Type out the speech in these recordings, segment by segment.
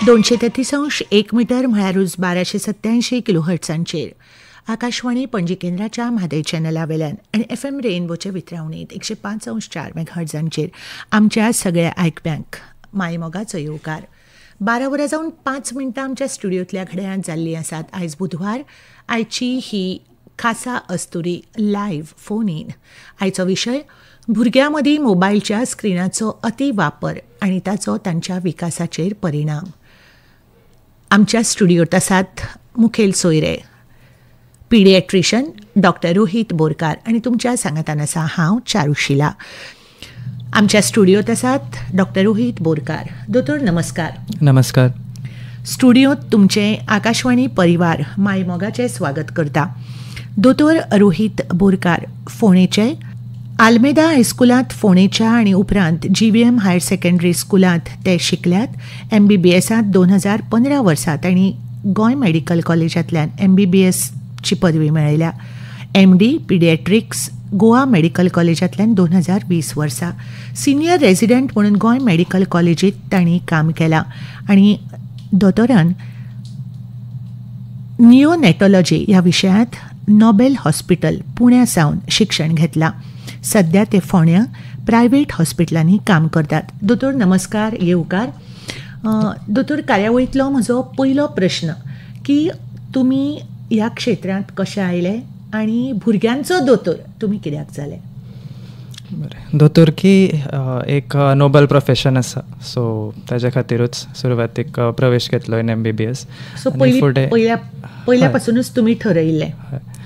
233.1 metre म्हळ्यार 1287 किलोहर्ट्झांचेर आकाशवाणी पणजी केंद्राच्या म्हादय चॅनला वेल्यान आनी FM रेनबोचे वितरावणीत 105.4 मेगाहर्ट्झांचेर आमच्या सगळ्या आयकप्यांक मायमोगाचो येवकार. 12 वरां जावन 5 मिनटां आमच्या स्टुडियोंतल्या घड्याळांत जाल्लीं आसात. आयज बुधवार. आयची ही खासा अस्तुरी लायव्ह फोन इन. आयचो विशय भुरग्यां मदीं मोबायलच्या स्क्रिनाचो अति वापर आनी ताचो तांच्या विकासाचेर परिणाम. आमच्या स्टुडियोंत आसात मुखेल सोयरे, पिडिएट्रिशन डॉक्टर रोहित बोरकार आनी तुमच्या सांगातान आसा हांव चारुशिला. आमच्या स्टुडियोंत आसात डॉक्टर रोहित बोरकार. दोतोर नमस्कार. नमस्कार. स्टुडियोंत तुमचे आकाशवाणी परिवार मायमोगाचें स्वागत करता. दोतोर रोहित बोरकार फोणेचे आल्मेदा हायस्कुलांत फोणेच्या आनी उपरांत GVM हायर सेकंडरी स्कुलांत ते शिकल्यात. MBBSांत 2015 वर्सांत आनी गोंय मेडिकल कॉलेजांतल्यान MBBSची पदवी मेळयल्या. MD पिडिएट्रिक्स गोवा मेडिकल कॉलेजांतल्यान 2020 वर्सा. सिनियर रेजिडेंट म्हणून गोंय मेडिकल कॉलेजींत तांणी काम केलां आनी दोतोरान नियोनेटॉलॉजी ह्या विशयांत नोबेल हॉस्पिटल पुण्या सावन शिक्षण घेतलां. सध्या ते फोण्या प्रायवेट हॉस्पिटलांनी काम करतात. दोतोर नमस्कार, येवकार. दोतोर, कार्यावळींतलो म्हजो पयलो प्रश्न की तुमी ह्या क्षेत्रांत कशे आयले आनी भुरग्यांचो दोतोर तुमी कित्याक जाले? बरें. दोतोर की एक नोबल प्रोफेशन आसा, सो ताज्या खातीरूच सुरवातीक प्रवेश घेतलो इन MBBS. सो पयल्या पासूनच तुमी ठरयिल्लें.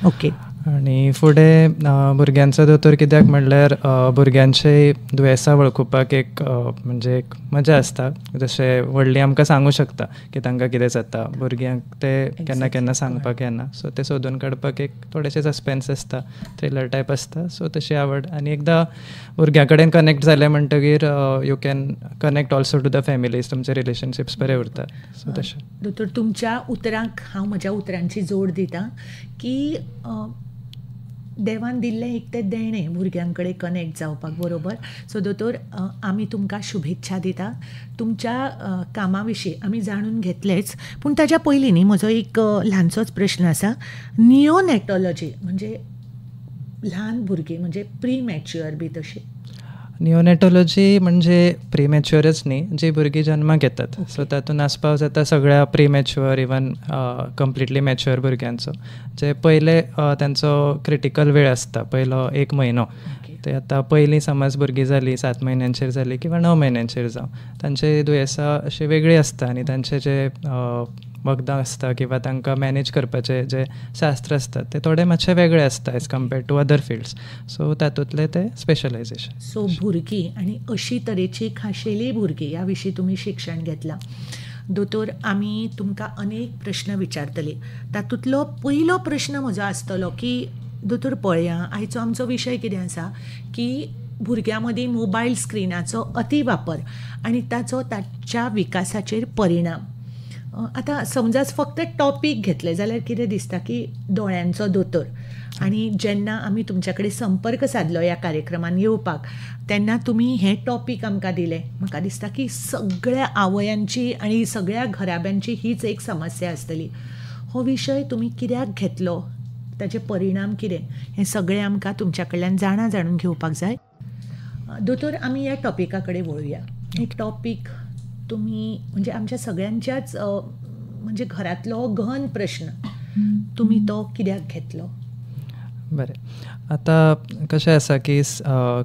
ओके. आनी फुडें भुरग्यांचो दोतोर कित्याक म्हणल्यार भुरग्यांचे दुयेंसां वळखुपाक एक म्हणजे एक मजा आसता. जशें व्हडलीं आमकां सांगूं शकता की तांकां कितें जाता, भुरग्यांक ते केन्ना केन्ना सांगपाक येना. सो ते सोदून काडपाक एक थोडेशें सस्पेन्स आसता, थ्रिलर टायप आसता. सो तशी आवड. आनी एकदां भुरग्यां कडेन कनेक्ट जालें म्हणटगीर you can connect also to the families. तुमचे रिलेशनशिप्स बरे उरतात. सो तशें. दोतोर, तुमच्या उतरांक हांव म्हज्या उतरांची जोड दितां की देवान दिल्लें एक तें देणें भुरग्यां कडेन कनेक्ट जावपाक, बरोबर. सो दोतोर, आमी तुमकां शुभेच्छा दिता. तुमच्या कामा विशीं आमी जाणून घेतलेंच, पूण ताच्या पयलीं न्ही म्हजो एक ल्हानसोच प्रश्न आसा. नियोनेटॉलॉजी म्हणजे ल्हान भुरगीं म्हणजे प्री मॅच्युअर बी तशी? नियोनेटॉलॉजी म्हणजे प्रीमॅच्युअरच न्ही, जी भुरगीं जल्माक येतात. सो तातूंत आस्पाव जाता सगळ्या प्रीमॅच्युअर इवन कंप्लिटली मॅच्युअर भुरग्यांचो. जे पयले तांचो क्रिटिकल वेळ आसता, पयलो 1 म्हयनो. ते आतां पयलीं समज भुरगीं जालीं 7 म्हयन्यांचेर जालीं किंवा 9 म्हयन्यांचेर जावं, तांचे दुयेंसां अशी वेगळी आसता आनी तांचे जे वखदां आसता किंवा तांकां मॅनेज करपाचे जे शास्त्र आसतात ते थोडे मातशे वेगळे आसता as compared to other fields. So तातूंतले ते स्पेशलायजेशन. सो भुरगीं आनी अशी तरेची खाशेली भुरगीं ह्या विशीं तुमी शिक्षण घेतलां. दोतोर, आमी तुमकां अनेक प्रश्न विचारतली. तातूंतलो पयलो प्रश्न म्हजो आसतलो की दोतोर पळया, आयचो आमचो विशय कितें आसा की भुरग्यां मदीं मोबायल स्क्रिनाचो अति वापर आनी ताचो ताच्या विकासाचेर परिणाम. आतां समजाच फक्त टॉपीक घेतले जाल्यार कितें दिसता की दोळ्यांचो दोतोर. आनी जेन्ना आमी तुमच्या कडेन संपर्क सादलो ह्या कार्यक्रमान येवपाक, तेन्ना तुमी हें टॉपीक आमकां दिलें. म्हाका दिसता की सगळ्या आवयांची आनी सगळ्या घराब्यांची हीच एक समस्या आसतली. हो विशय तुमी कित्याक घेतलो, ताचे परिणाम कितें, हें सगळें आमकां तुमच्या कडल्यान जाणून घेवपाक जाय. दोतोर, आमी ह्या टॉपिका कडेन वळुया. एक टॉपीक तुमी म्हणजे आमच्या सगळ्यांच्याच म्हणजे घरांतलो गहन प्रश्न, तुमी तो कित्याक घेतलो? बरें. आतां कशें आसा की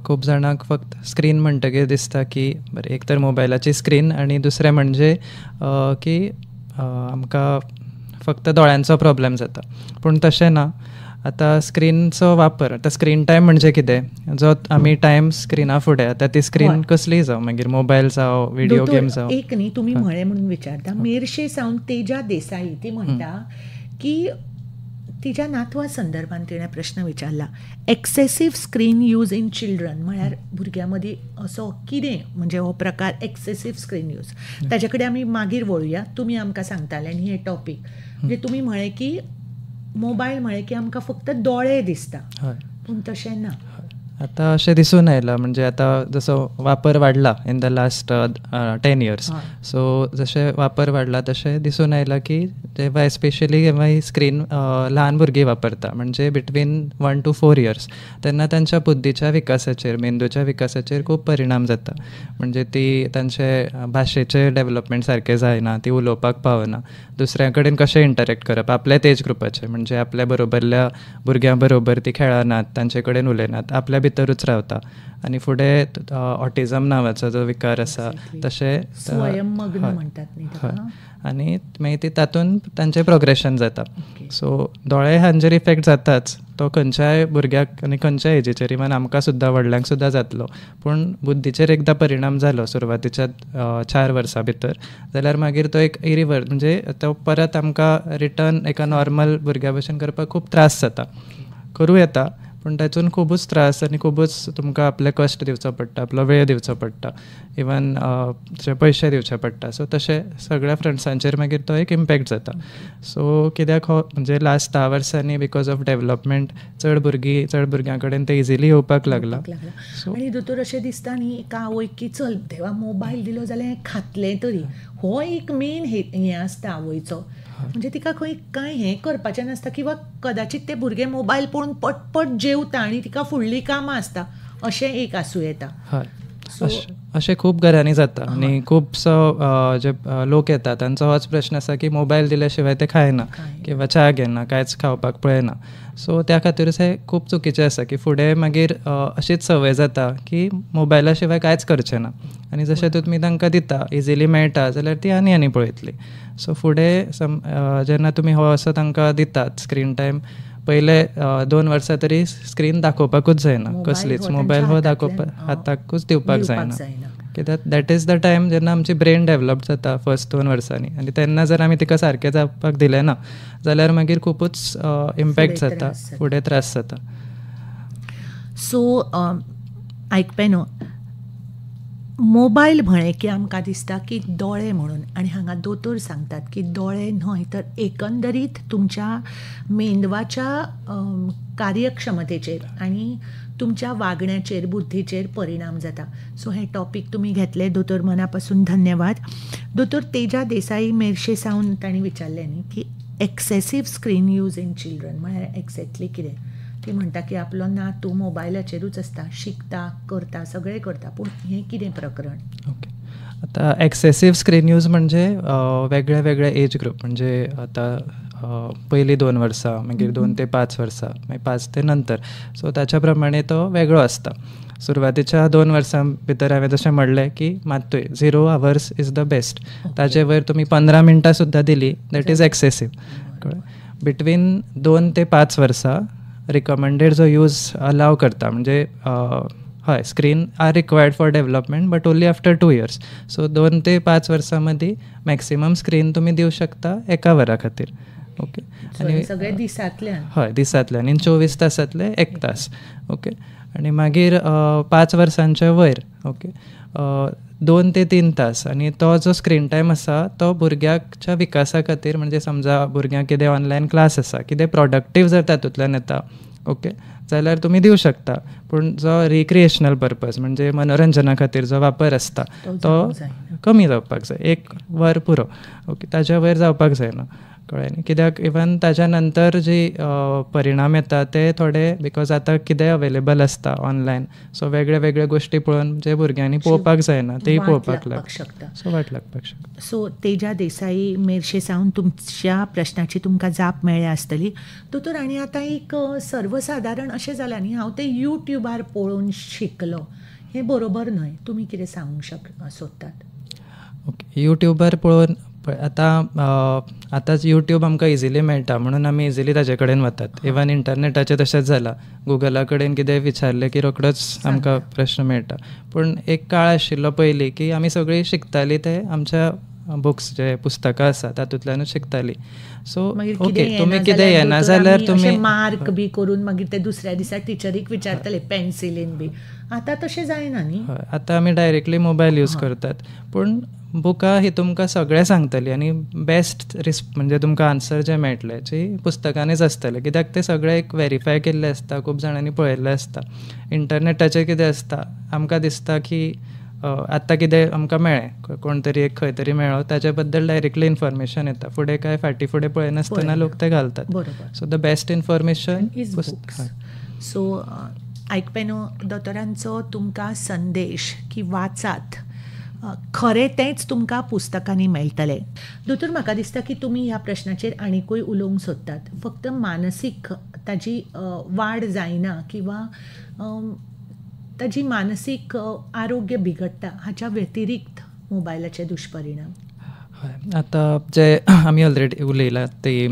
खूब जाणांक फक्त स्क्रीन म्हणटगीर दिसता की बरें, एक तर मोबायलाची स्क्रीन आनी दुसरें म्हणजे की आमकां फक्त दोळ्यांचो प्रॉब्लेम जाता. पूण तशें ना. आतां स्क्रीनचो वापर, आतां स्क्रीन टायम म्हणजे कितें, जो आमी टायम स्क्रिना फुडें, आतां ती स्क्रीन कसलीय जावं, मागीर मोबायल जावं, व्हिडिओ गेम जावं. एक न्ही, तुमी म्हळें म्हणून विचारता. मेरशे सावन तेजा देसाई ती म्हणटा की तिच्या नातवा संदर्भान तिणें प्रश्न विचारला, excessive screen use in children, म्हळ्यार भुरग्यां मदीं असो कितें म्हणजे हो प्रकार एक्सेसीव स्क्रीन यूज. ताचे कडेन आमी मागीर वळुया. तुमी आमकां सांगताले न्ही हे टॉपीक, म्हणजे तुमी म्हळें की मोबायल म्हळें की आमकां फक्त दोळे दिसता, पूण तशें ना. आता अशें दिसून आयलां, म्हणजे आता जसो वापर वाडला in the last 10 years. So जशें वापर वाडला तशें दिसून आयलां की जेव्हा एस्पेशली जेव्हा ही स्क्रीन ल्हान भुरगीं वापरता, म्हणजे बिटवीन 1 to 4 years, तेन्ना तांच्या बुद्धीच्या विकासाचेर, मेंदूच्या विकासाचेर खूब परिणाम जाता. म्हणजे ती तांचे भाशेचे डेवलपमेंट सारकें जायना, ती उलोवपाक पावना, दुसऱ्या कडेन कशें इंटरेक्ट करप, आपल्याच एज ग्रुपाचे, म्हणजे आपल्या बरोबरल्या भुरग्यां बरोबर ती खेळनात, तांचे कडेन उलयनात, आपल्या भितरूच रावता. आनी फुडें ऑटिझम नांवाचो जो विकार आसा तशें स्वयंमग्न म्हणटात न्ही ताका. आनी मागीर ती तातूंत तांचें प्रोग्रेशन जाता. सो दोळे हांचेर इफेक्ट जाताच, तो खंयच्याय भुरग्याक आनी खंयच्याय एजीचेर, इवन आमकां सुद्दां व्हडल्यांक सुद्दां जातलो. पूण बुद्धीचेर एकदां परिणाम जालो सुरवातीच्या 4 वर्सां भितर, जाल्यार मागीर तो एक म्हणजे तो परत आमकां रिटर्न एका नॉर्मल भुरग्या भशेन करपाक खूब त्रास जाता. करूं येता, पूण तातूंत खुबूच त्रास आनी खुबूच तुमकां आपले कश्ट दिवचो पडटा, आपलो वेळ दिवचो पडटा, इवन पयशे दिवचे पडटा. सो तशें सगळ्या फ्रंट्सांचेर मागीर तो एक इम्पॅक्ट जाता. सो कित्याक हो म्हणजे लास्ट 10 वर्सांनी बिकॉज ऑफ डेवलपमेंट चड भुरग्यां कडेन ते इजिली येवपाक लागला. आनी दोतोर अशें दिसता न्ही एका आवयक की चल देवा मोबायल दिलो जाल्यार खातलें तरी, हो एक मेन हें आसता आवयचो. म्हणजे तिका खंय कांय हें करपाचें नासता, किंवा कदाचित ते भुरगे मोबायल पळोवन पटपट जेवता आनी तिका फुडलीं कामां आसता, अशें एक आसूं येता. अशें खूब घरांनी जाता. आनी खुबसो जे लोक येता तांचो होच प्रश्न आसा की मोबायल दिल्या शिवाय ते खायना किंवा च्या घेना, कांयच खावपाक पळयना. सो त्या खातीरच हें खूब चुकीचें आसा की फुडें मागीर अशीच संवय जाता की मोबायला शिवाय कांयच करचें ना. आनी जशें तुमी तांकां दिता, इजिली मेळटा जाल्यार ती आनी पळयतली. सो फुडें जेन्ना तुमी हो असो तांकां दितात स्क्रीन टायम, पयले 2 वर्सां तरी स्क्रीन दाखोवपाकूच जायना, कसलीच मोबायल हो हाताकूच दिवपाक जायना. कित्याक दॅट इज द टायम जेन्ना आमची ब्रेन डेवलप जाता फर्स्ट 2 वर्सांनी. आनी तेन्ना जर आमी तिका सारकें जावपाक दिलें ना जाल्यार मागीर खुबूच इम्पॅक्ट जाता, फुडें त्रास जाता. सो आयकपे न्हू, मोबायल म्हळें की आमकां दिसता की दोळे म्हणून, आनी हांगा दोतोर सांगतात की दोळे न्हय तर एकंदरीत तुमच्या मेंदवाच्या कार्यक्षमतेचेर आनी तुमच्या वागण्याचेर, बुद्धीचेर परिणाम जाता. सो हें टॉपीक तुमी घेतले दोतोर, मना पासून धन्यवाद. दोतोर तेजा देसाई मेर्शे सावन तांणी विचारलें न्ही की excessive screen use in children म्हळ्यार एक्झॅक्टली कितें. ती म्हणटा की आपलो नातू मोबायलाचेरूच आसता, शिकता, करता, सगळें करता, पूण हें कितें प्रकरण? ओके, आतां एक्सेसीव स्क्रीन यूज म्हणजे वेगळे वेगळे एज ग्रूप, म्हणजे आतां पयलीं 2 वर्सां, मागीर 2 ते 5 वर्सां, मागीर 5 ते नंतर. सो ताच्या प्रमाणे तो वेगळो आसता. सुरवातीच्या 2 वर्सां भितर हांवें जशें म्हणलें की मात्तूय 0 hours इज द बेस्ट. ताचे वयर तुमी 15 मिनटां सुद्दां दिली दॅट इज एक्सेसीव. बिटवीन 2 ते 5 वर्सां रिकमेंडेड जो यूज अलाव करता, म्हणजे हय screen are required for development but only after 2 years. So 2 ते 5 वर्सां मदीं मॅक्सिमम स्क्रीन तुमी दिवं शकता 1 वरा खातीर. ओके, आनी सगळें दिसांतल्यान? हय दिसांतल्यान, आनी 24 तासांतले 1 तास. ओके, आनी मागीर 5 वर्सांचे वयर ओके 2 ते 3 तास. आनी तो जो स्क्रीन टायम आसा तो भुरग्याच्या विकासा खातीर, म्हणजे समजा भुरग्यांक कितें ऑनलायन क्लास आसा, कितें प्रोडक्टीव जर तातूंतल्यान येता ओके जाल्यार तुमी दिवं शकता. पूण जो रिक्रिएशनल पर्पज, म्हणजे मनोरंजना खातीर जो वापर आसता तो कमी जावपाक जाय, 1 वर पुरो. ओके, ताच्या वयर जावपाक जायना, कळ्ळें न्ही. कित्याक इवन ताच्या नंतर जी परिणाम येता ते थोडे, बिकॉज आतां कितेंय अवेलेबल आसता ऑनलायन, सो वेगळे वेगळे गोश्टी पळोवन जे भुरग्यांनी पळोवपाक जायना तेय पळोवपाक शकता, सो वाट लागपाक शकता. सो तेजा देसाई मेर्शे सावन तुमच्या प्रश्नाची तुमकां जाप मेळ्ळी आसतली. दोतोर, आनी आतां एक सर्वसाधारण अशें जालां न्ही, हांव ते यूट्यूबार पळोवन शिकलो, हें बरोबर न्हय. तुमी कितें सांगूंक सोदतात? ओके, यूट्यूबार पळोवन आतां यूट्यूब आमकां इजिली मेळटा म्हणून आमी इजिली ताचे कडेन वतात. इवन इंटरनेटाचें तशेंच जालां, गुगला कडेन कितेंय विचारलें की रोखडोच आमकां प्रश्न मेळटा. पूण एक काळ आशिल्लो पयलीं की आमी सगळीं शिकतालीं ते आमच्या बुक्स, जे पुस्तकां आसा तातूंतल्यानूच शिकतालीं. सो ओके, तुमी कितें येना जाल्यार तुमी मार्क बी करून मागीर ते दुसऱ्या दिसा टिचरीक विचारतले पेन्सिलीन बी. आतां तशें जायना न्ही. आतां आमी डायरेक्टली मोबायल यूज करतात. पूण बुकां ही तुमकां सगळें सांगतली आनी बेस्ट म्हणजे तुमकां आन्सर जे मेळटले जी पुस्तकांनीच आसतले, कित्याक ते सगळे एक वेरीफाय केल्ले आसता, खूब जाणांनी पळयल्ले आसता. इंटरनेटाचेर कितें आसता, आमकां दिसता की आतां कितें आमकां मेळ्ळें, कोण तरी एक खंय तरी मेळ्ळो, ताचे बद्दल डायरेक्टली इन्फॉर्मेशन येता, फुडें काय फाटीं फुडें पळयनासतना लोक ते घालतात. So the best information is books. So आयकपेनो दोतोरांचो तुमकां संदेश की वाचात खरें तेंच तुमकां पुस्तकांनी मेळटलें. दोतोर, म्हाका दिसता की तुमी ह्या प्रश्नाचेर आनीकूय उलोवंक सोदतात. फक्त मानसीक ताजी वाड जायना किंवा ताजी मानसीक आरोग्य बिगडटा हाच्या व्यतिरिक्त मोबायलाचे दुश्परिणाम. आतां जे आमी ऑलरेडी उलयलात ती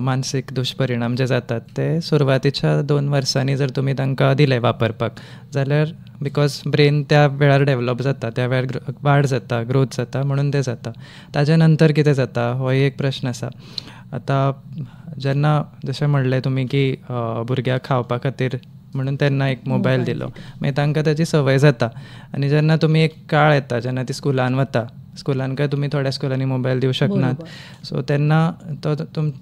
मानसीक दुश्परिणाम जे जातात ते सुरवातीच्या 2 वर्सांनी जर तुमी तांकां दिले वापरपाक जाल्यार बिकॉज ब्रेन त्या वेळार डेवलप जाता, त्या वेळार वाड जाता, ग्रोथ जाता, म्हणून ते जाता. ताजे नंतर कितें जाता हो एक प्रश्न आसा. आतां जेन्ना जशें म्हणलें तुमी की भुरग्याक खावपा खातीर म्हणून तेन्ना एक मोबायल दिलो, मागीर तांकां ताची संवय जाता आनी जेन्ना तुमी एक काळ येता जेन्ना ती स्कुलान वता, स्कुलान काय तुमी थोड्या स्कुलांनी मोबायल दिवं शकनात, सो तेन्ना तो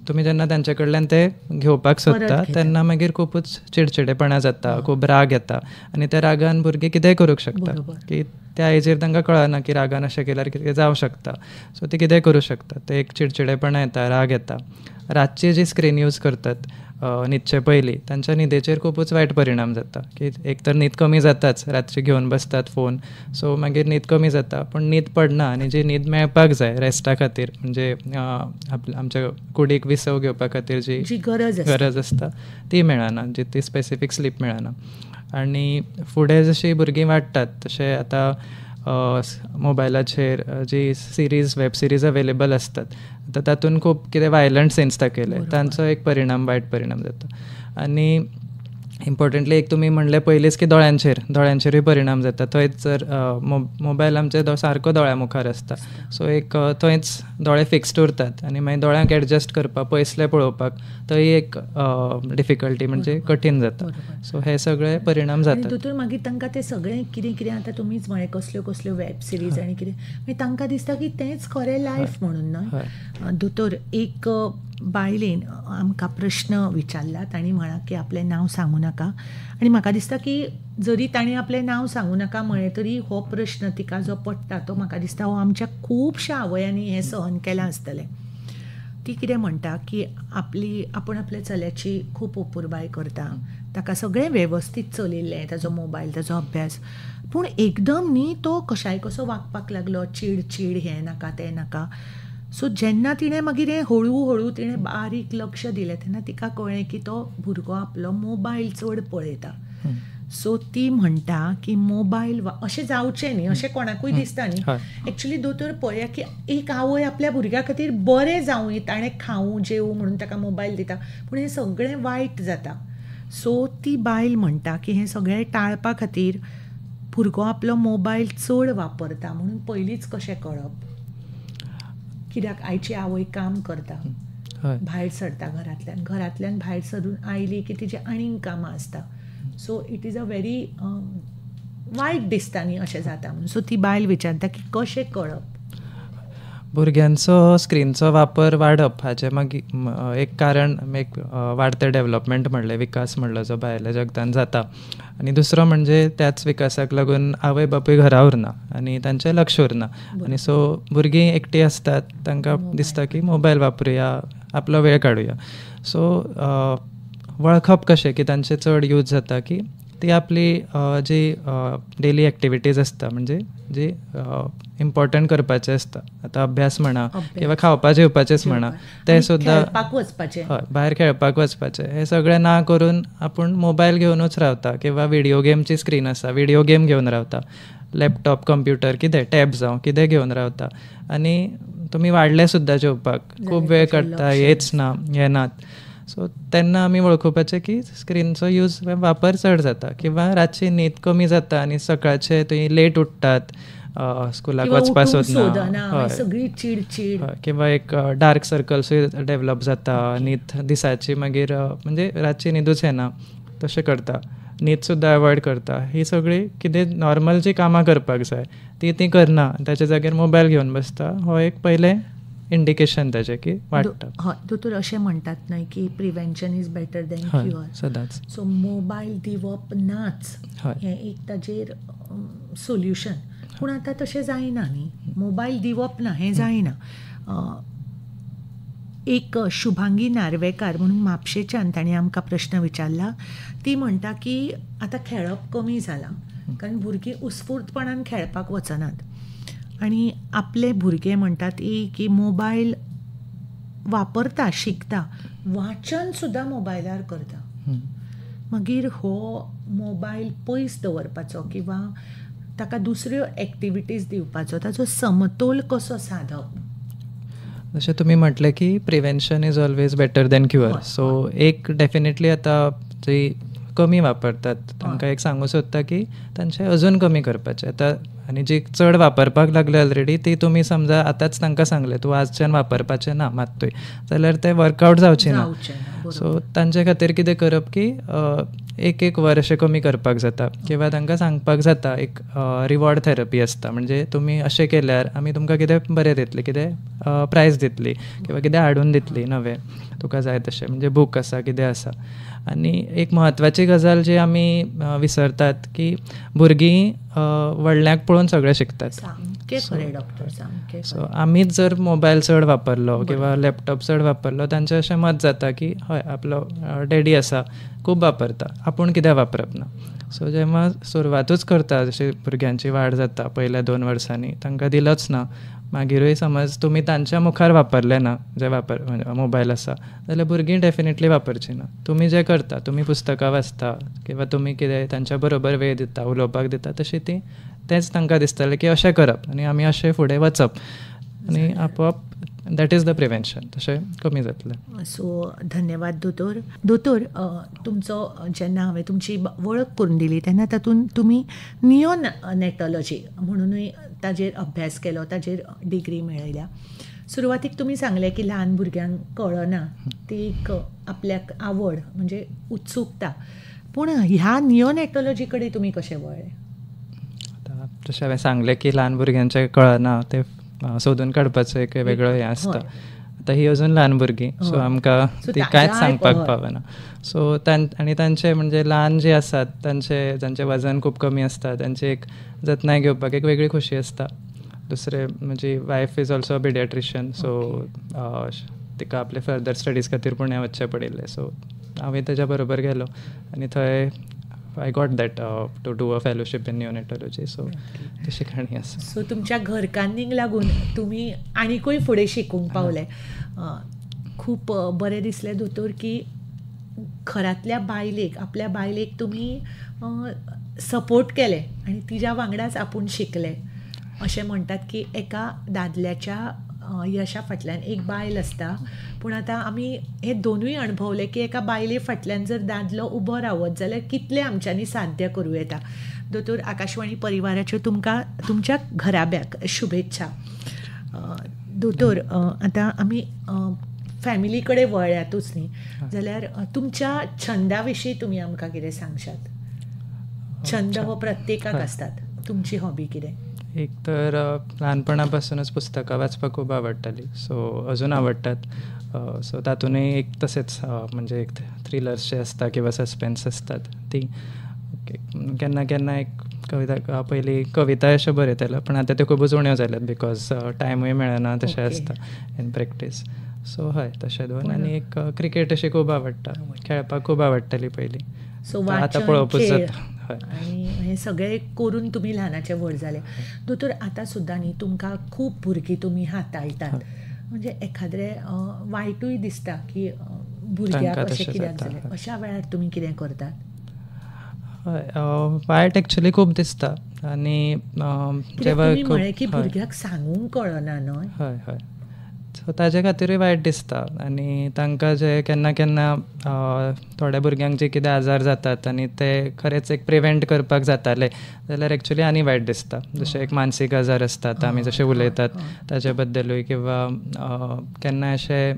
तुमी जेन्ना तांचे कडल्यान ते घेवपाक सोदता तेन्ना मागीर खूबच चिडचिडेपणां जाता, खूब राग येता आनी त्या रागान भुरगीं कितेंय करूंक शकता की त्या एजीर तांकां कळना की रागान अशें केल्यार कितें जावं शकता, सो ती कितेंय करूं शकता. ते एक चिडचिडेपणां येता, राग येता. रातची जी स्क्रीन यूज करतात न्हिदचे पयलीं तांच्या न्हिदेचेर खूबच वायट परिणाम जाता की एक तर न्हीद कमी जाताच, रातची घेवन बसतात फोन, सो मागीर न्हीद कमी जाता, पण न्हीद पडना आनी जी न्हीद मेळपाक जाय रेस्टा खातीर म्हणजे आमच्या कुडीक विसव घेवपा खातीर जी गरज आसता ती मेळना, जी ती स्पेसिफीक स्लीप मेळना. आनी फुडें जशीं भुरगीं वाडटात तशें आतां मोबायलाचेर जी सिरीज वेब सिरीज अवेलेबल असतात तर तातूंत खूब कितें वायलंट सीन्स दाखयले, तांचो एक वायट परिणाम जाता. आनी इम्पॉर्टंटली एक तुमी म्हणलें पयलींच की दोळ्यांचेरूय परिणाम जाता. थंयच जर मोबायल आमचे सारको दोळ्या मुखार आसता, सो एक थंयच दोळे फिक्स्ड उरतात आनी मागीर दोळ्यांक एडजस्ट करपाक पयसले पळोवपाक थंय एक डिफिकल्टी म्हणजे कठीण जाता. सो हे सगळे परिणाम जातात. दोतोर मागीर तांकां तें सगळें कितें कितें आतां तुमीच म्हळें कसल्यो कसल्यो वेब सिरीज आनी कितें मागीर तांकां दिसता की तेंच खरें लायफ म्हणून न्हय. दोतोर, एक बायलेन आमकां प्रश्न विचारला, ताणी म्हळां की आपलें नांव सांगू नाका आनी म्हाका दिसता की जरी ताणें आपलें नांव सांगू नाका म्हळें तरी हो प्रश्न तिका जो पडटा तो म्हाका दिसता हो आमच्या खुबश्या आवयांनी हें सहन केलां आसतलें. ती कितें म्हणटा की आपूण आपल्या चल्याची खूब उपुरबाय करता, ताका सगळें वेवस्थीत चलिल्लें, ताजो मोबायल, ताजो अभ्यास, पूण एकदम न्ही तो कशाय कसो वागपाक लागलो, चिड हें नाका तें नाका. सो जेन्ना तिणें मागीर हें हळू तिणें बारीक लक्ष दिलें तेन्ना तिका कळ्ळें की तो भुरगो आपलो मोबायल चड पळयता. सो ती म्हणटा की मोबायल अशें जावचें न्ही, अशें कोणाकूय दिसता न्ही. एक्चुली दोतोर पळया की एक आवय आपल्या भुरग्या खातीर बरें जावं, ताणें खावं जेवं म्हणून ताका मोबायल दिता, पूण हें सगळें वायट जाता. सो ती बायल म्हणटा की हें सगळें टाळपा खातीर भुरगो आपलो मोबायल चड वापरता म्हणून पयलींच कशें कळप. कित्याक आयची आवय काम करता, भायर सरता घरांतल्यान भायर सरून आयली की तिची आनीक कामां आसता. So it is a very वायट दिसता न्ही अशें जाता म्हणून. सो ती बायल विचारता की कशें कळप. भुरग्यांचो स्क्रीनचो वापर वाडप हाचें मागीर एक कारण एक वाडतें डेवलपमेंट म्हणलें, विकास म्हणलो जो भायल्या जगतान जाता, आनी दुसरो म्हणजे त्याच विकासाक लागून आवय बापूय घरा उरना आनी तांचें लक्ष उरना आनी सो भुरगीं एकटीं आसतात, तांकां दिसता की मोबायल वापरुया, आपलो वेळ काडुया. सो वळखप कशें की तांचें चड यूज जाता की ती आपली जी डेली एक्टिविटीज आसता म्हणजे जी इम्पॉर्टंट करपाचें आसता, आतां अभ्यास म्हणा किंवा खावपा जेवपाचेंच म्हणा, ते सुद्दां भायर खेळपाक वचपाचें, हें सगळें ना करून आपूण मोबायल घेवनूच रावता किंवा व्हिडिओ गेमची स्क्रीन आसा व्हिडिओ गेम घेवन रावता, लॅपटॉप कंप्युटर कितें टॅब जावं कितें घेवन रावता आनी तुमी वाडले सुद्दां जेवपाक खूब वेळ काडटा, हेच ना हें नात. सो तेन्ना आमी वळखुपाचें की स्क्रीनचो यूज वापर चड जाता किंवा रातची न्हीद कमी जाता आनी सकाळचे तुमी लेट उठटात, स्कुलाक वचपा सोदना, किंवा एक डार्क सर्कल्सूय डेवलप जाता, न्हीद दिसाची मागीर म्हणजे रातची न्हिदूच येना तशें करता. न्हीद सुद्दां एवॉयड करता, ही सगळी कितें नॉर्मल जी कामां करपाक जाय ती करना, ताच्या जाग्यार मोबायल घेवन बसता, हो एक पयलें इंडिकेशन ताचें की वाडटा. हय दोतोर, अशें म्हणटात न्हय की prevention is better than cure. सदांच. सो मोबायल दिवप नाच हें एक ताजेर सोल्युशन. पूण आतां तशें जायना न्ही, मोबायल दिवप ना हें जायना. एक शुभांगी नार्वेकार म्हणून म्हापशेच्यान ताणें आमकां प्रश्न विचारला. ती म्हणटा की आतां खेळप कमी जालां, कारण भुरगीं उत्स्फूर्तपणान खेळपाक वचनात, आनी आपले भुरगे म्हणटात की मोबायल वापरता, शिकता, वाचन सुद्दां मोबायलार करता. मागीर हो मोबायल पयस दवरपाचो किंवा ताका दुसऱ्यो एक्टिविटीज दिवपाचो, ताचो समतोल कसो सादप? जशें तुमी म्हटलें की prevention is always better than cure. So एक डेफिनेटली आतां जी कमी वापरतात तांकां एक सांगूं सोदता की तांचें अजून कमी करपाचें. आतां आनी जी चड वापरपाक लागले ऑलरेडी ती तुमी समजा आतांच तांकां सांगलें तूं आजच्यान वापरपाचें ना मात्तूय, जाल्यार तें वर्कआवट जावचें ना. सो तांचे खातीर कितें करप की एक वर अशें कमी करपाक जाता, किंवा तांकां सांगपाक जाता एक रिवॉर्ड थेरपी आसता. म्हणजे तुमी अशें केल्यार आमी तुमकां कितें बरें दितली, कितें प्रायज दितली किंवा कितें हाडून दितली नवें तुका जाय तशें, म्हणजे बूक आसा कितें आसा. आनी एक म्हत्वाची गजाल जी आमी विसरतात की भुरगीं व्हडल्यांक पळोवन सगळें शिकतात. सो आमीच जर मोबायल चड वापरलो किंवा लॅपटॉप चड वापरलो, तांचें अशें मत जाता की हय आपलो डॅडी आसा खूब वापरता, आपूण कित्याक वापरप ना. सो जेन्ना सुरवातूच करता, जशी भुरग्यांची वाड जाता पयल्या 2 वर्सांनी तांकां दिलोच ना, मागिरूय समज तुमी तांच्या मुखार वापरलें ना जे मोबायल आसा, जाल्यार भुरगीं डेफिनेटली वापरचीं ना. तुमी जें करता, तुमी पुस्तकां वाचता किंवा तुमी कितें तांच्या बरोबर वेळ दिता, उलोवपाक दिता, तशी ती तेंच तांकां दिसतलें की अशें करप आनी आमी अशें फुडें वचप, आनी आपोआप दॅट इज द प्रिवेंशन, तशें कमी जातलें. सो धन्यवाद दोतोर. तुमचो जेन्ना हांवें तुमची वळख करून दिली तेन्ना तातूंत तुमी नियोनॅटॉलॉजी म्हणूनय ताजेर अभ्यास केलो, ताजेर डिग्री मेळयल्या. सुरवातीक तुमी सांगलें की ल्हान भुरग्यांक कळना, ती एक आपल्याक आवड म्हणजे उत्सुकता, पूण ह्या नियोनॅटॉलॉजी कडेन तुमी कशें वळ्ळे? जशें हांवें सांगलें की ल्हान भुरग्यांचें कळना तें सोदून काडपाचो एक वेगळो हें आसता. आतां ही अजून ल्हान भुरगीं, सो आमकां ती कांयच सांगपाक पावना. सो आनी तांचे म्हणजे ल्हान जे आसात जांचें वजन खूब कमी आसता, तांची एक जतनाय घेवपाक एक वेगळी खोशी आसता. दुसरें म्हजी wife is also a pediatrician, so तिका आपले फर्दर स्टडीज खातीर पुण्या वचचें पडिल्लें. सो हांवें ताच्या बरोबर गेलो आनी थंय I got that to do a fellowship in neonatology. So तशी काणी आसा. सो तुमच्या घरकान्नीक लागून तुमी आनीकूय फुडें शिकूंक पावले. खूब बरें दिसलें दोतोर की घरांतल्या बायलेक, आपल्या बायलेक तुमी सपोर्ट केलें आनी तिच्या वांगडाच आपूण शिकलें. अशें म्हणटात की एका दादल्याच्या यशा फाटल्यान एक बायल आसता, पूण आतां आमी हे दोनूय अणभवले की एका बायले फाटल्यान जर दादलो उबो रावत जाल्यार कितलें आमच्यांनी साध्य करूं येता. दोतोर, आकाशवाणी परिवाराच्यो तुमकां तुमच्या घराब्याक शुभेच्छा. दोतोर, आतां आमी फॅमिली कडेन वळ्यातूच न्ही, जाल्यार तुमच्या छंदा विशीं तुमी आमकां कितें सांगशात? छंद हो प्रत्येकाक आसतात, तुमची हॉबी कितें? एक तर ल्हानपणा पासूनच पुस्तकां वाचपाक खूब आवडटालीं, सो अजून आवडटात. सो तातूंतय एक तशेंच म्हणजे एक थ्रिलर्स जे आसता किंवा सस्पेन्स आसतात ती. केन्ना केन्ना एक कविता, पयलीं कविता अशें बरयतालो, पण आतां त्यो खूबच उण्यो जाल्यात बिकॉज टायमूय मेळना तशें आसता इन प्रॅक्टीस. सो हय तशें दोन. आनी एक क्रिकेट अशी खूब आवडटा, खेळपाक खूब आवडटाली पयलीं, सो आतां पळोवपूच जाता. आनी हें सगळें करून तुमी ल्हानाचे व्हड जाले. दोतोर, आतां सुद्दां न्ही तुमकां खूब भुरगीं तुमी हाताळटात, म्हणजे एखाद्रें वायटूय दिसता की भुरग्याक अशें कित्याक जालें, अशा वेळार तुमी कितें करतात? वायट एक्चुली खूब दिसता. आनी तुमी म्हळें की भुरग्याक सांगूंक कळना न्हय. हय हय. सो ताजे खातीरूय वायट दिसता. आनी तांकां जे केन्ना केन्ना थोड्या भुरग्यांक जे कितें आजार जातात आनी ते खरेंच एक प्रिवेंट करपाक जाताले जाल्यार एक्चुली आनी वायट दिसता. जशे एक मानसीक आजार आसतात, आमी जशे उलयतात ताचे बद्दलूय, किंवा केन्ना अशें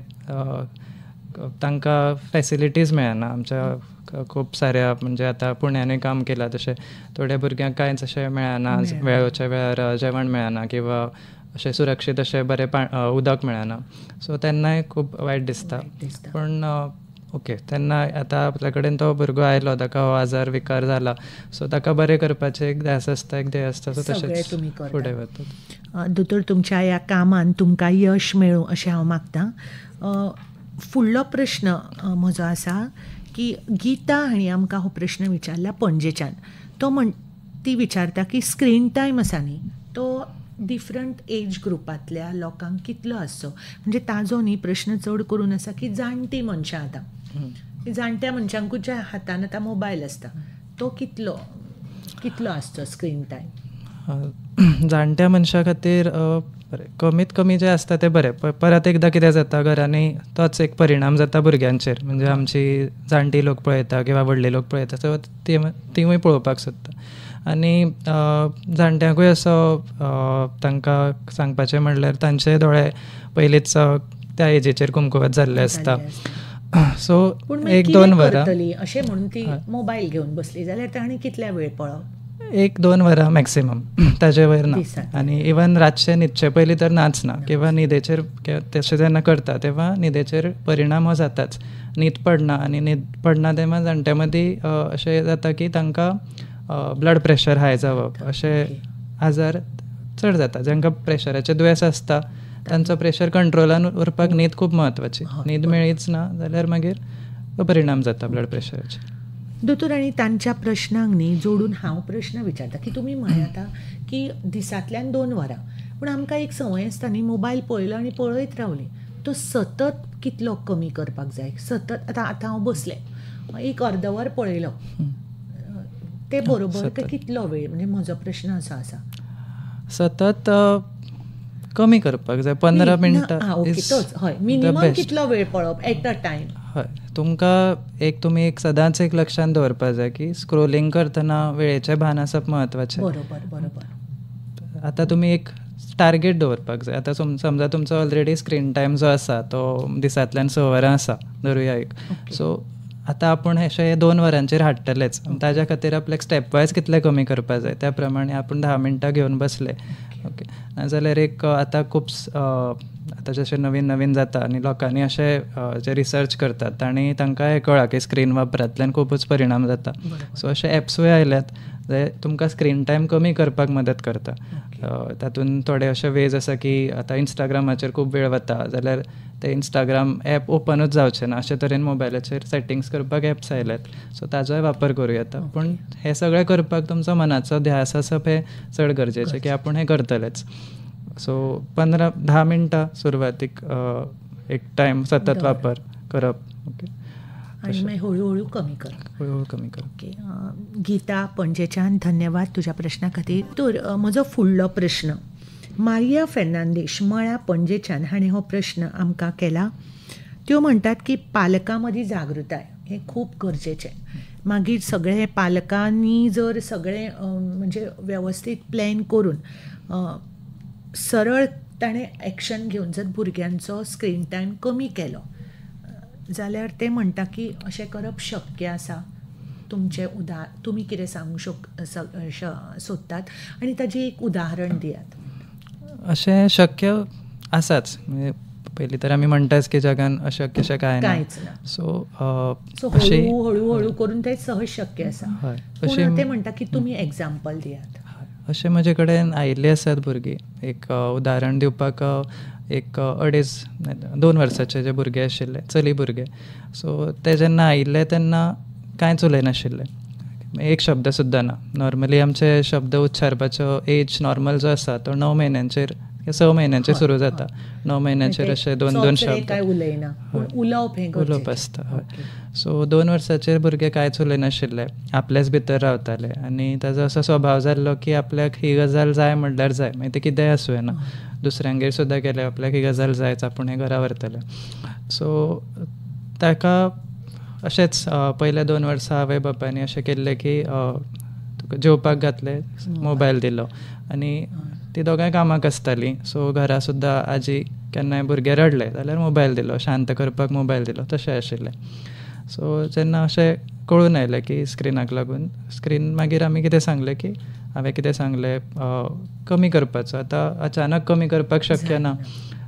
तांकां फॅसिलिटीज मेळना. आमच्या खूब साऱ्या म्हणजे आतां पुण्यानूय काम केलां तशें थोड्या भुरग्यांक कांयच अशें मेळना, वेळोच्या वेळार जेवण मेळना किंवा अशें सुरक्षीत अशें बरें उदक मेळना. सो तेन्नाय खूब वायट दिसता. पूण ओके, तेन्ना आतां आपल्या कडेन तो भुरगो आयलो, ताका हो आजार विकार जाला, सो ताका बरें करपाचें एक ध्यास आसता, एक ध्येय आसता, सो तशेंच फुडें वतात. दोतोर, तुमच्या ह्या कामान तुमकां यश मेळूं अशें हांव मागतां. फुडलो प्रश्न म्हजो आसा की गीता हांणी आमकां हो प्रश्न विचारला पणजेच्यान. ती विचारता की स्क्रीन टायम आसा न्ही तो डिफरंट एज ग्रुपांतल्या लोकांक कितलो आसचो. म्हणजे ताजो न्ही प्रश्न चड करून आसा की जाणटी मनशां आतां, जाणट्या मनशांकूच्या हातान आतां मोबायल आसता, तो कितलो आसचो स्क्रीन टायम. जाणट्या मनशा खातीर कमीत कमी जें आसता तें बरें. परत एकदां कितें जाता, घरांनी तोच एक परिणाम जाता भुरग्यांचेर. म्हणजे आमची जाणटी लोक पळयता किंवा व्हडले लोक पळयता, सो तिवूय पळोवपाक सोदता. आनी जाणट्यांकूय असो तांकां सांगपाचें म्हणल्यार तांचे दोळे पयलींच त्या एजीचेर कुमकुवत जाल्ले आसता. सो 1-2 वरां अशें म्हणून ती मोबायल घेवन बसली जाल्यार तांणी कितल्या वेळ पळोवप? 1-2 वरां मॅक्सिमम, ताजे वयर ना. आनी इवन रातचे न्हिदचे पयलीं तर नाच ना, किंवा न्हिदेचेर तशें जेन्ना करता तेव्हा न्हिदेचेर परिणाम हो जाताच. न्हीद पडना, आनी न्हीद पडना तेन्ना जाणट्या मदीं अशें जाता की तांकां ब्लड प्रेशर हाय जावप, अशे आजार चड जाता. जांकां प्रेशराचें दुयेंस आसता तांचो प्रेशर कंट्रोलान उरपाक न्हीद खूब म्हत्वाची. न्हीद मेळीच ना जाल्यार मागीर परिणाम जाता ब्लड प्रेशराचे. दोतोर, आनी तांच्या प्रश्नांक न्ही जोडून हांव प्रश्न विचारता की तुमी म्हळ्याता की दिसांतल्यान 2 वरां, पूण आमकां एक संवय आसता न्ही, मोबायल पळयलो आनी पळयत रावली, तो सतत कितलो कमी करपाक जाय? सतत आतां हांव बसलें एक अर्द वर पळयलो, ते बरोबर ते कितलो वेळ? म्हणजे म्हजो प्रश्न असो आसा. सतत कमी करपाक जाय. 15 मिनटां. हय, मिनिमम कितलो वेळ पळोवप एट अ टायम? हय, तुमी सदांच एक लक्षांत दवरपाक जाय की स्क्रोलिंग करतना वेळेचें भान आसप म्हत्वाचें. बरोबर. आतां तुमी एक टार्गेट दवरपाक जाय. आतां समजा तुमचो ऑलरेडी स्क्रीन टायम जो आसा तो दिसांतल्यान 6 वरां आसा धरुया एक. सो आतां आपूण अशें 2 वरांचेर हाडटलेच. ताज्या खातीर आपल्याक स्टेप वायज कितलें कमी करपाक जाय त्या प्रमाणे आपूण 10 मिनटां घेवन बसले. ओके, नाजाल्यार एक आतां खूब आतां जशें नवीन जाता आनी लोकांनी अशें जे रिसर्च करतात तांकां हें कळ्ळां की स्क्रीन वापरांतल्यान खूबच परिणाम जाता. सो अशे एप्सूय आयल्यात जे तुमकां स्क्रीन टायम कमी करपाक मदत करता. तातूंत थोडे अशे वेज आसा की आतां इंस्टाग्रामाचेर खूब वेळ वता जाल्यार ते इंस्टाग्राम ॲप ओपनूच जावचें ना, अशे तरेन मोबायलाचेर सेटिंग्स करपाक एप्स आयल्यात. सो ताजोय वापर करूं येता. पूण हें सगळें करपाक तुमचो मनाचो ध्यास आसप हें चड गरजेचें की आपूण हें करतलेच. सो 15-10 मिनटां सुरवातीक एक टायम सतत वापर करप. ओके, आनी मागीर हळू कमी करप. ओके, गीता पणजेच्यान धन्यवाद तुज्या प्रश्ना खातीर. तर म्हजो फुडलो प्रश्न मारिया फेर्नांदेश मळ्या पणजेच्यान हाणें हो प्रश्न आमकां केला. त्यो म्हणटात की पालकां मदीं जागृताय हें खूब गरजेचें. मागीर सगळे पालकांनी जर सगळें म्हणजे वेवस्थीत प्लॅन करून सरळ ताणें एक्शन घेवन जर भुरग्यांचो स्क्रीन टायम कमी केलो जाल्यार ते म्हणटा की अशें करप शक्य आसा. तुमी कितें सांगूंक सोदतात आनी ताजें एक उदाहरण दियात. अशें शक्य आसाच. पयलीं तर आमी म्हणटाच की जगान अशक्य अशें कांयच ना. सो हळू करून तें सहज शक्य आसा. पूण ते म्हणटा की तुमी एग्जाम्पल दियात. अशें म्हजे कडेन आयिल्लीं आसात भुरगीं. एक उदाहरण दिवपाक एक 2 वर्साचे जे भुरगे आशिल्ले, चली भुरगे. सो ते जेन्ना आयिल्ले तेन्ना कांयच उलयनाशिल्ले, एक शब्द सुद्दां ना. नॉर्मली आमचे शब्द उच्चारपाचो एज नॉर्मल जो आसा तो 9 म्हयन्यांचेर 6 म्हयन्यांचेर सुरू जाता. 9 म्हयन्यांचेर अशे 2 शब्द उलोवप आसता. हय. सो 2 वर्साचेर भुरगे कांयच उलयनाशिल्ले, आपलेच भितर रावताले आनी ताजो असो स्वभाव जाल्लो की आपल्याक ही गजाल जाय म्हणल्यार जाय, मागीर ते कितेंय आसूं येना. दुसऱ्यांगेर सुद्दां गेले आपल्याक ही गजाल जायच, आपूण हें घरा व्हरतले. सो ताका अशेंच पयल्या 2 वर्सां आवय बापायनी अशें केल्लें की जेवपाक घातलें, मोबायल दिलो आनी ती दोगांय कामाक आसतालीं. सो घरा सुद्दां आजी केन्नाय भुरगे रडले जाल्यार मोबायल दिलो, शांत करपाक मोबायल दिलो, तशें आशिल्लें. सो जेन्ना अशें कळून आयलें की स्क्रिनाक लागून, स्क्रीन मागीर आमी कितें सांगलें की हांवें कितें सांगलें कमी करपाचो. आतां अचानक कमी करपाक शक्य ना.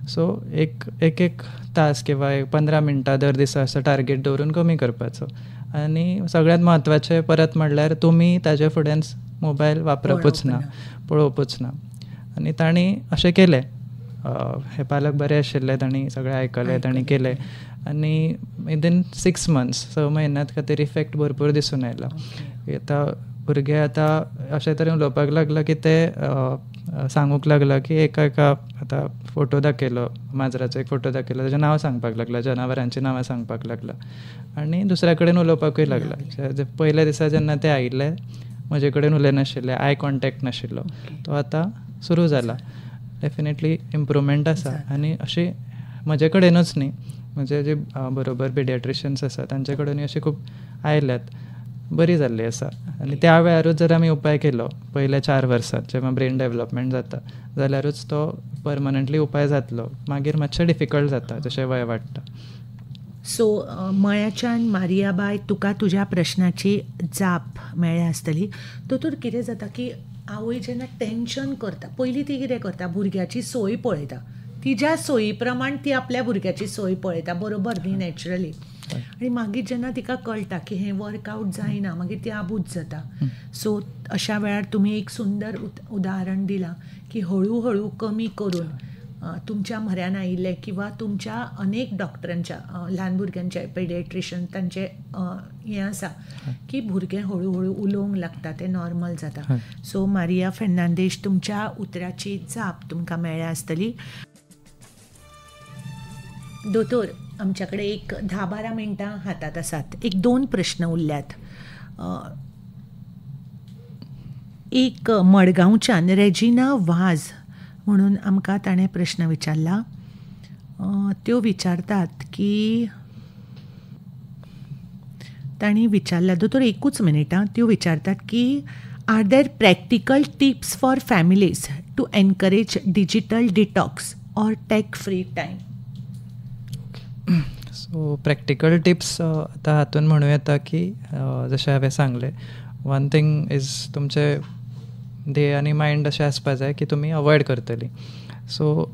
सो एक तास किंवा 15 मिनटां दर दिसा असो टार्गेट दवरून कमी करपाचो. आनी सगळ्यांत म्हत्वाचें परत म्हणल्यार तुमी ताजे फुड्यान मोबायल वापरपूच ना, पळोवपूच ना. आनी तांणी अशें केलें. हे पालक बरे आशिल्ले, तांणी सगळें आयकलें, तांणी केलें. आनी विदीन 6 months 6 म्हयन्यांत खातीर इफेक्ट भरपूर दिसून आयला. आतां भुरगे आतां अशे तरेन उलोवपाक लागला की ते सांगूंक लागला की एका आतां फोटो दाखयलो, माजराचो एक फोटो दाखयलो, ताजें नांव सांगपाक लागला, जनावरांचीं नांवां सांगपाक लागला. आनी दुसऱ्या कडेन उलोवपाकूय लागला. पयल्या दिसा जेन्ना ते आयिल्ले म्हजे कडेन उलयनाशिल्ले, आय कॉन्टेक्ट नाशिल्लो, तो आतां सुरू जाला. डेफिनेटली इम्प्रुवमेंट आसा. आनी अशी म्हजे कडेनूच न्ही, म्हजे जे बरोबर पिडियाट्रिशियन्स आसा तांचे कडेनूय अशे खूब आयल्यात, बरी जाल्ली आसा. आनी त्या वेळारूच जर आमी उपाय केलो पयल्या 4 वर्सांत जेन्ना ब्रेन डेवलपमेंट जाता, जाल्यारूच तो परमनंटली उपाय जातलो. मागीर मातशें डिफिकल्ट जाता जशें वय वाडटा. सो मळ्याच्यान मारियाबाय, तुका तुज्या प्रश्नाची जाप मेळ्ळ्या आसतली. दोतोर, कितें जाता की आवय जेन्ना टेन्शन करता, पयलीं ती कितें करता, भुरग्याची सोय पळयता, तिच्या सोयी प्रमाण ती आपल्या भुरग्याची सोय पळयता, बरोबर न्ही, नॅचरली. आनी मागीर जेन्ना तिका कळटा की हें वर्कआवट जायना, मागीर ती आबूज जाता. सो अशा वेळार तुमी एक सुंदर उदाहरण दिलां की हळू हळू कमी करून तुमच्या म्हऱ्यान आयिल्ले किंवा तुमच्या अनेक डॉक्टरांच्या, ल्हान भुरग्यांचे पेडियाट्रिशियन, तांचे हें आसा की भुरगे हळू हळू उलोवंक लागता, ते नॉर्मल जाता. सो मारिया फेर्नांदेश, तुमच्या उतराची जाप तुमकां मेळ्ळ्या आसतली. दोतोर, आमच्याकडे एक 10-12 मिनटां हातात आसात. एक 2 प्रश्न उरल्यात. एक मडगांवच्यान रेजिना वाज म्हणून आमकां ताणें प्रश्न विचारला. त्यो विचारतात की तांणी विचारला, दोतोर एकूच मिनिट आं, त्यो विचारतात की are there practical tips for families to encourage digital detox or tech free time? So practical tips आतां हातून म्हणूं येता की जशें हांवें सांगलें, वन थिंग इज तुमचे ध्येय आनी मायंड अशें आसपा जाय की तुमी अवॉयड करतलीं. सो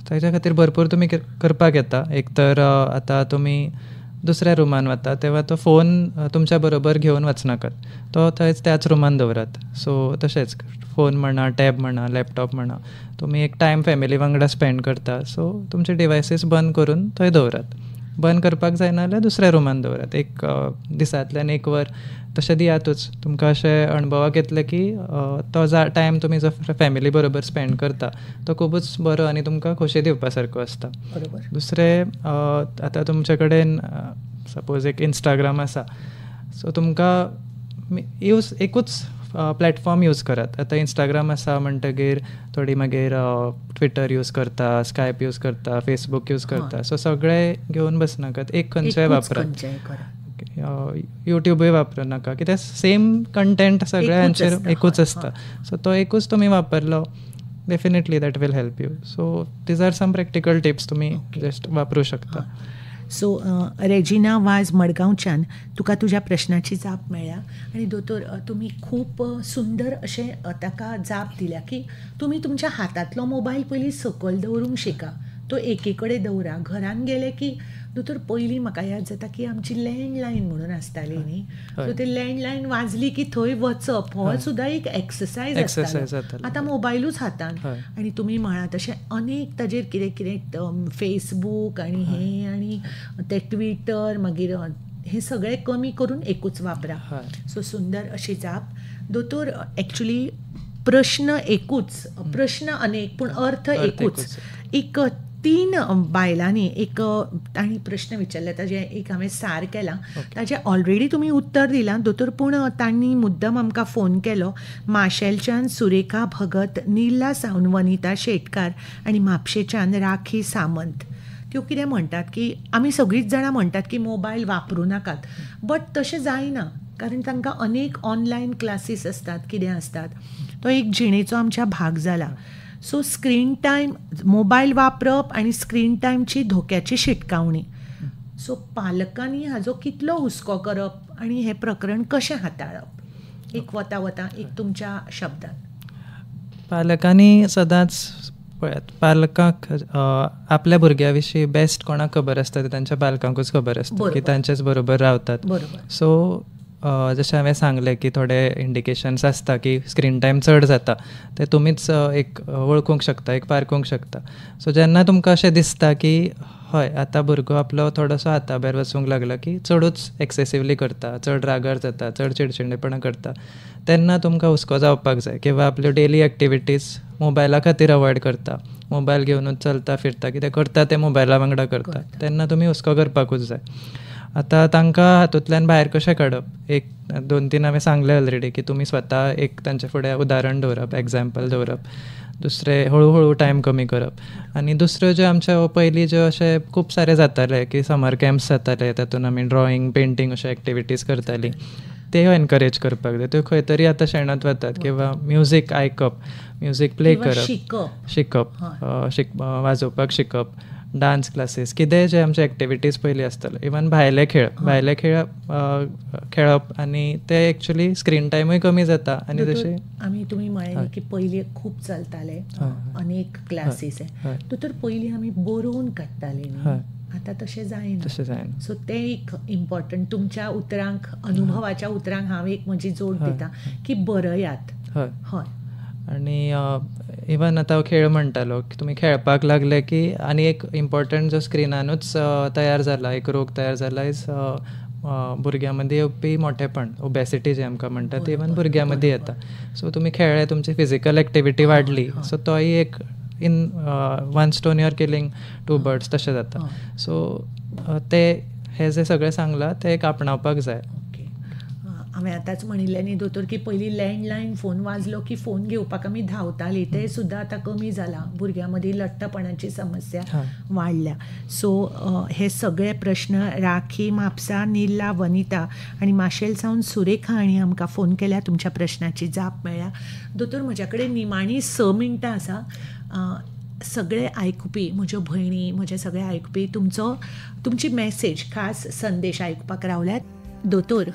ताच्या खातीर भरपूर तुमी करपाक येता. एक तर आतां तुमी दुसऱ्या रुमान वता तेव्हा तो फोन तुमच्या बरोबर घेवन वचनाकात, तो थंयच त्याच रुमान दवरात. सो तशेंच फोन म्हणा, टॅब म्हणा, लॅपटॉप म्हणा, तुमी एक टायम फॅमिली वांगडा स्पेंड करता, सो तुमचे डिवायसीस बंद करून थंय दवरात. बंद करपाक जायना जाल्यार दुसऱ्या रुमान दवरात. एक दिसांतल्यान 1 वर तशें दियातूच. तुमकां अशें अणभवाक येतलें की तो टायम तुमी जो फॅमिली बरोबर स्पेंड करता तो खूबच बरो आनी तुमकां खोशी दिवपा सारको आसता. दुसरें, आतां तुमचे कडेन सपोज एक इंस्टाग्राम आसा, सो तुमकां एकूच प्लॅटफॉर्म यूज करात. आतां इंस्टाग्राम आसा म्हणटगीर थोडी मागीर ट्विटर यूज करता, स्कायप यूज करता, फेसबूक यूज करता. सो सगळे घेवन बसनाकात, एक खंयचेंय वापरात. युट्यूबूय वापरूं नाका, कित्याक सेम कंटेंट सगळ्यांचेर एकूच आसता. सो तो एकूच तुमी वापरलो, definitely that will help you. So these are some practical tips तुमी जस्ट वापरूं शकता. सो रेजिना वाज मडगांवच्यान, तुका तुज्या प्रश्नाची जाप मेळ्ळ्या. आनी दोतोर, तुमी खूब सुंदर अशें ताका जाप दिल्या की तुमी तुमच्या हातांतलो मोबायल पयलीं सकयल दवरूंक शिका, तो एके कडेन दवरा. घरान गेले की दोतोर, पयलीं म्हाका याद जाता की आमची लँडलायन म्हणून आसताली न्ही, सो ती लँडलायन वाजली की थंय वचप हो सुद्दां एक एक्सरसायज आसतालो. आतां मोबायलूच हातान, आनी तुमी म्हळात तशें अनेक ताजेर कितें कितें फेसबूक आनी हें आनी ते ट्विटर, मागीर हें सगळें कमी करून एकूच वापरा. सो सुंदर अशी जाप. दोतोर, एक्चुली प्रश्न एकूच, प्रश्न अनेक पूण अर्थ एकूच. एक 3 बायलांनी एक तांणी प्रश्न विचारला, ताजें एक हांवें सार केलां. ताजें ऑलरेडी तुमी उत्तर दिलां दोतोर, पूण तांणी मुद्दम आमकां फोन केलो. माशेलच्यान सुरेखा भगत, निला सावन वनिता शेटकार आनी म्हापशेच्यान राखी सामंत. त्यो कितें म्हणटात की आमी सगळींच जाणां म्हणटात की मोबायल वापरूं नाकात, बट तशें जायना, कारण तांकां अनेक ऑनलायन क्लासीस आसतात, कितें आसतात. तो एक जिणेचो आमच्या भाग जाला. सो स्क्रीन टायम, मोबायल वापरप आनी स्क्रीन टायमची धोक्याची शिटकावणी. सो पालकांनी हाजो कितलो हुस्को करप आनी हें प्रकरण कशें हाताळप, एक वता एक तुमच्या शब्दांत. पालकांनी सदांच पळयात, पालकांक आपल्या भुरग्या विशीं बेस्ट कोणाक खबर आसता ते तांच्या पालकांकूच खबर आसता की तांचेच बरोबर रावतात. सो जशें हांवें सांगलें की थोडे इंडिकेशन्स आसता की स्क्रीन टायम चड जाता, ते तुमीच एक वळखूंक शकता, एक पारखूंक शकता. सो जेन्ना तुमकां अशें दिसता की हय आतां भुरगो आपलो थोडोसो हाता भायर वचूंक लागला, की चडूच एक्सेसिवली करता, चड रागार जाता, चड चिडचिडेपणां करता, तेन्ना तुमकां हुस्को जावपाक जाय. किंवा आपल्यो डेली एक्टिविटीज मोबायला खातीर अवॉयड करता, मोबायल घेवनूच चलता फिरता, कितें करता तें मोबायला वांगडा करता, तेन्ना तुमी हुस्को करपाकूच जाय. आतां तांकां हातूंतल्यान भायर कशें काडप, एक 2-3 हांवें सांगलें ऑलरेडी की तुमी स्वता एक तांचे फुडें उदाहरण दवरप, एग्जाम्पल दवरप. दुसरें हळू टायम कमी करप. आनी दुसऱ्यो ज्यो आमच्या पयलीं ज्यो अशें खूब सारे जाताले की समर कॅम्प्स जाताले, तातूंत आमी ड्रॉइंग, पेंटींग अशे एक्टिविटीज करतालीं, त्यो एनकरेज करपाक जाय. त्यो खंय तरी आतां शेणत वतात. किंवा म्युजीक आयकप, म्युजीक प्ले करप, शिकप, वाजोवपाक शिकप, डान्स क्लासीस, कितेंय जे आमचे एक्टिविटीज पयलीं आसताले. इवन भायले खेळ खेळप आनी ते एक्चुली स्क्रीन टायमूय कमी जाता. आनी तशें तुमी म्हळें की पयलीं खूब चलताले अनेक क्लासीस. तर पयलीं आमी बरोवन काडटालीं, आतां तशें जायना. सो तें एक इम्पॉर्टंट. तुमच्या उतरांक, अनुभवाच्या उतरांक हांव एक म्हजी जोड दितां की बरयात. हय. आनी इवन आतां खेळ म्हणटालो की तुमी खेळपाक लागले की आनी एक इम्पॉर्टंट जो स्क्रिनानूच तयार जाला, एक रोग तयार जाला, इज भुरग्यां मदीं येवपी मोठेपण, ओबेसिटी जे आमकां म्हणटात, इवन भुरग्यां मदीं येता. सो तुमी खेळ्ळे, तुमची फिजिकल एक्टिविटी वाडली, सो तोय एक in one stone you are killing 2 birds तशें जाता. सो हे जे सगळें सांगलां तें एक आपणावपाक जाय. हांवें आतांच म्हणिल्लें न्ही दोतोर की पयलीं लँडलायन फोन वाजलो की फोन घेवपाक आमी धांवतालीं, तें सुद्दां आतां कमी जालां. भुरग्यां मदीं लठ्ठपणाची समस्या वाडल्या. सो हे सगळे प्रश्न राखी, म्हापसा, निला, वनिता आनी माशेल सावन सुरेखा हांणी आमकां फोन केल्या. तुमच्या प्रश्नाची जाप मेळ्ळ्या. दोतोर, म्हज्या कडेन निमाणी 6 मिनटां आसा. सगळे आयकुपी, म्हज्यो भयणी, म्हजे सगळे आयकुपी तुमची मॅसेज, खास संदेश आयकुपाक रावल्यात. दोतोर,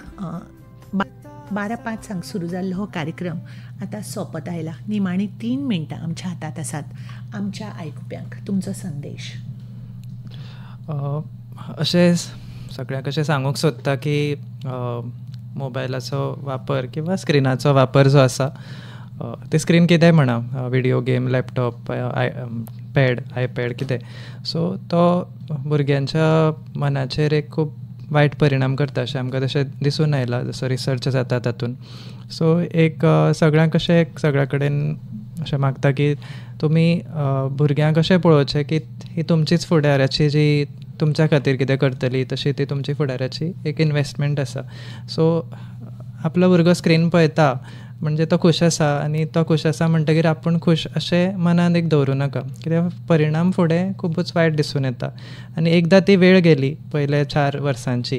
12:05 सांग सुरू जाल्लो हो कार्यक्रम आतां सोंपत आयला. निमाणी 3 मिनटां आमच्या हातांत आसात. आमच्या आयकुप्यांक तुमचो संदेश. अशें सगळ्यांक अशें सांगूंक सोदता की मोबायलाचो वापर किंवा स्क्रिनाचो वापर जो आसा, ते स्क्रीन कितेंय म्हणा, विडियो गेम, लॅपटॉप, आयपॅड कितें, सो तो भुरग्यांच्या मनाचेर एक खूब वायट परिणाम करता अशें आमकां तशें दिसून आयलां, जसो रिसर्च जाता तातूंत. सो एक सगळ्यांक अशें सगळ्या कडेन अशें मागता की तुमी भुरग्यांक अशें पळोवचें की ही तुमचीच फुडाराची जी तुमच्या खातीर कितें करतली, तशी ती तुमची फुडाराची एक इन्वेस्टमेंट आसा. सो आपलो भुरगो स्क्रीन पळयता म्हणजे तो खूश आसा, आनी तो खूश आसा म्हणटकीर आपूण खूश अशें मनान एक दवरूं नाका, कित्याक परिणाम फुडें खुबूच वायट दिसून येता. आनी एकदां ती वेळ गेली पयले 4 वर्सांची,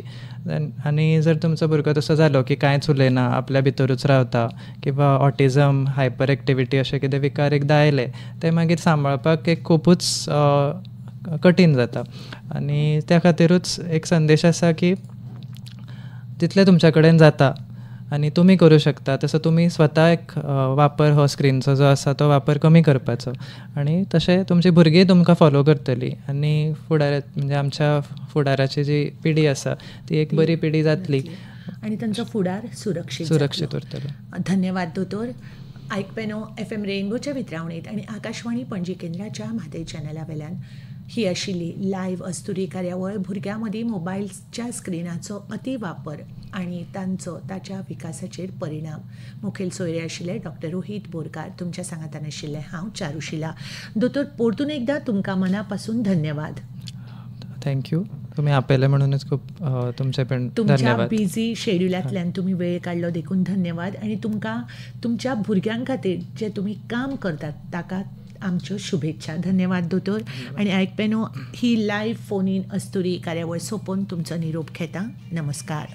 आनी जर तुमचो भुरगो तसो जालो की कांयच उलयना, आपल्या भितरूच रावता, किंवा ऑटिझम, हायपर एक्टिविटी अशे कितें विकार एकदां आयले, ते मागीर सांबाळपाक एक खुबूच कठीण जाता. आनी त्या खातीरूच एक संदेश आसा की जितलें तुमच्या कडेन जाता आनी तुमी करूं शकता तसो तुमी स्वता एक वापर हो स्क्रीनचो जो आसा तो वापर कमी करपाचो. आनी तशें तुमची भुरगीं तुमकां फॉलो करतलीं, आनी म्हणजे आमच्या फुडाराची जी पिढी आसा ती एक बरी पिढी जातली आनी तांचो फुडार सुरक्षीत उरतलो. धन्यवाद दोतोर. आयकपेनो FM रेनबोच्या वितरावणेंत आनी आकाशवाणी पणजी केंद्राच्या म्हादय चॅनला वेल्यान ही आशिल्ली लायव्ह अस्तुरी कार्यावळ. भुरग्यां मदीं मोबायलच्या स्क्रिनाचो अति वापर आनी ताच्या विकासाचेर परिणाम. मुखेल सोयरे आशिल्ले डॉ. रोहीत बोरकार. तुमच्या सांगातान आशिल्ले हांव चारुशिला. दोतोर, परतून एकदां तुमकां मना पासून धन्यवाद. थँक्यू. तुमी आपयले म्हणूनच खूब तुमचे पण तुमच्या धन्यवाद. बिझी शेड्युलांतल्यान तुमी वेळ काडलो देखून धन्यवाद. आनी तुमकां तुमच्या भुरग्यां खातीर जे तुमी काम करतात ताका आमच्यो शुभेच्छा. धन्यवाद दोतोर. आनी आयकपेनो ही लायव्ह फोन इन अस्तुरी कार्यावळ सोंपोवन तुमचो निरोप घेता. नमस्कार.